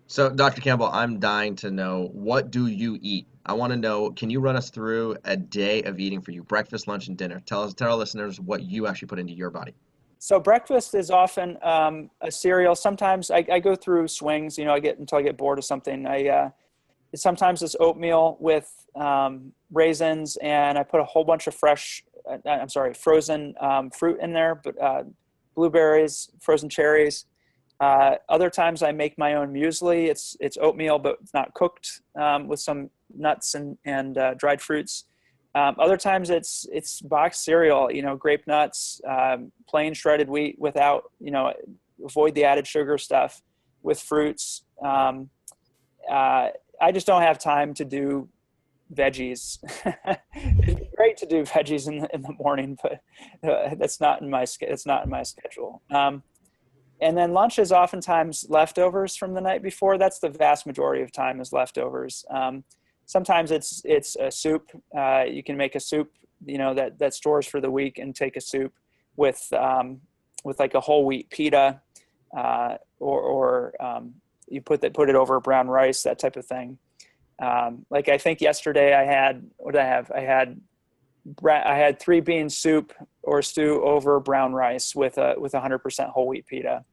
So, Dr. Campbell, I'm dying to know, what do you eat? I want to know, can you run us through a day of eating for you, breakfast, lunch, and dinner? Tell our listeners what you actually put into your body. So breakfast is often a cereal. Sometimes I go through swings. I get until I get bored of something. Sometimes it's oatmeal with raisins, and I put a whole bunch of frozen fruit in there, but blueberries, frozen cherries. Other times I make my own muesli. It's oatmeal, but it's not cooked, with some nuts and dried fruits. Other times it's boxed cereal, grape nuts, plain shredded wheat without, avoid the added sugar stuff with fruits. I just don't have time to do veggies. It's great to do veggies in the morning, but that's not in my schedule. And then lunch is oftentimes leftovers from the night before. That's the vast majority of time is leftovers. Sometimes it's a soup. You can make a soup, that stores for the week, and take a soup with like a whole wheat pita, or you put it over brown rice, that type of thing. Like I think yesterday I had, what did I have? I had three bean soup or stew over brown rice with 100% whole wheat pita.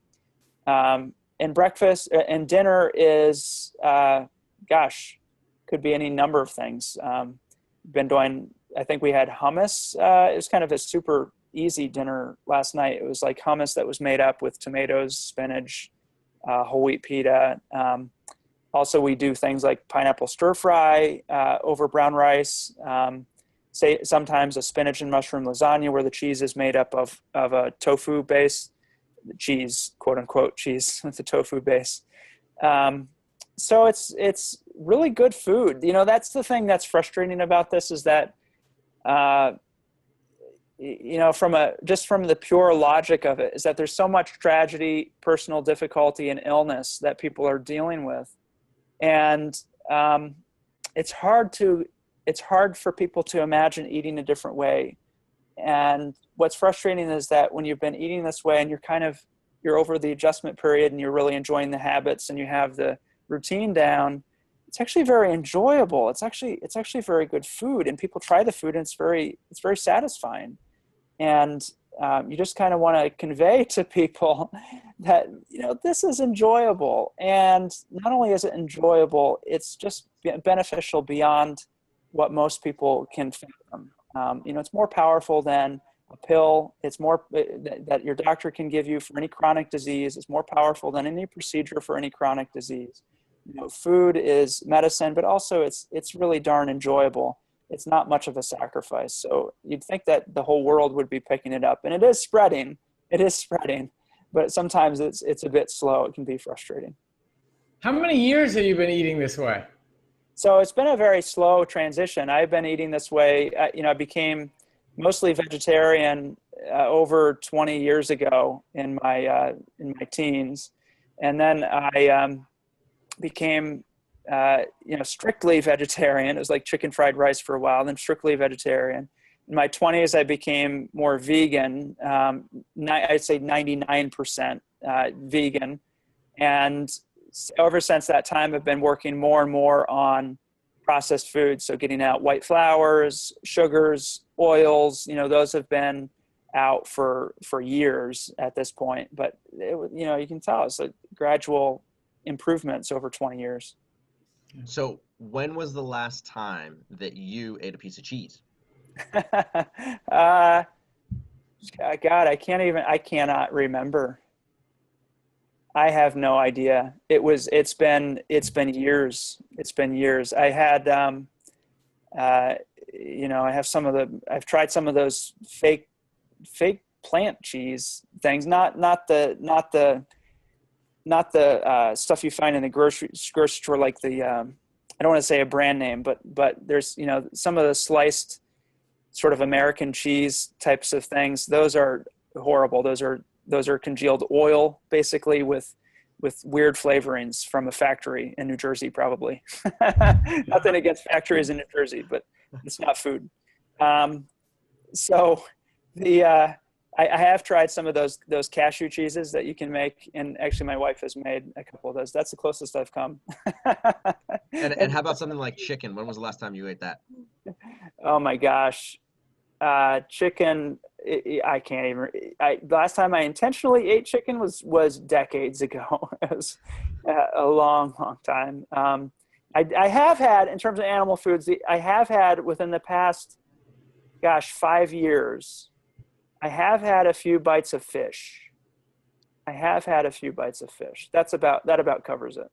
And breakfast and dinner is, could be any number of things. Been doing, I think we had hummus. It was kind of a super easy dinner last night. It was like hummus that was made up with tomatoes, spinach, whole wheat pita. Also, we do things like pineapple stir fry over brown rice. Sometimes a spinach and mushroom lasagna where the cheese is made up of a tofu base, cheese, quote unquote cheese with the tofu base. So it's really good food. That's the thing that's frustrating about this, is that, from the pure logic of it, is that there's so much tragedy, personal difficulty, and illness that people are dealing with. And it's hard for people to imagine eating a different way. And what's frustrating is that when you've been eating this way and you're over the adjustment period and you're really enjoying the habits and you have the routine down, it's actually very enjoyable. It's actually very good food, and people try the food and it's very satisfying. And you just kind of want to convey to people that, this is enjoyable. And not only is it enjoyable, it's just beneficial beyond what most people can fathom. It's more powerful than a pill. It's more that your doctor can give you for any chronic disease. It's more powerful than any procedure for any chronic disease. Food is medicine, but also it's really darn enjoyable. It's not much of a sacrifice. So you'd think that the whole world would be picking it up, and it is spreading, but sometimes it's a bit slow. It can be frustrating. How many years have you been eating this way? So it's been a very slow transition. I've been eating this way. I became mostly vegetarian over 20 years ago in my teens, and then I became strictly vegetarian. It was like chicken fried rice for a while, then strictly vegetarian. In my 20s, I became more vegan. I'd say 99% vegan, and ever since that time, I've been working more and more on processed foods. So getting out white flours, sugars, oils, those have been out for years at this point. But, you can tell it's a gradual improvements over 20 years. So, when was the last time that you ate a piece of cheese? God, I cannot remember. I have no idea. It's been years. It's been years. I had, I've tried some of those fake plant cheese things, not the stuff you find in the grocery store, like the, I don't want to say a brand name, but there's, some of the sliced sort of American cheese types of things. Those are horrible. Those are congealed oil, basically, with weird flavorings from a factory in New Jersey, probably. Nothing against factories in New Jersey, but it's not food. So I have tried some of those cashew cheeses that you can make, and actually my wife has made a couple of those. That's the closest I've come. And how about something like chicken? When was the last time you ate that? Oh my gosh. Chicken, I can't even, the last time I intentionally ate chicken was decades ago. It was a long, long time. I have had, in terms of animal foods, I have had within the past, 5 years, I have had a few bites of fish. That about covers it.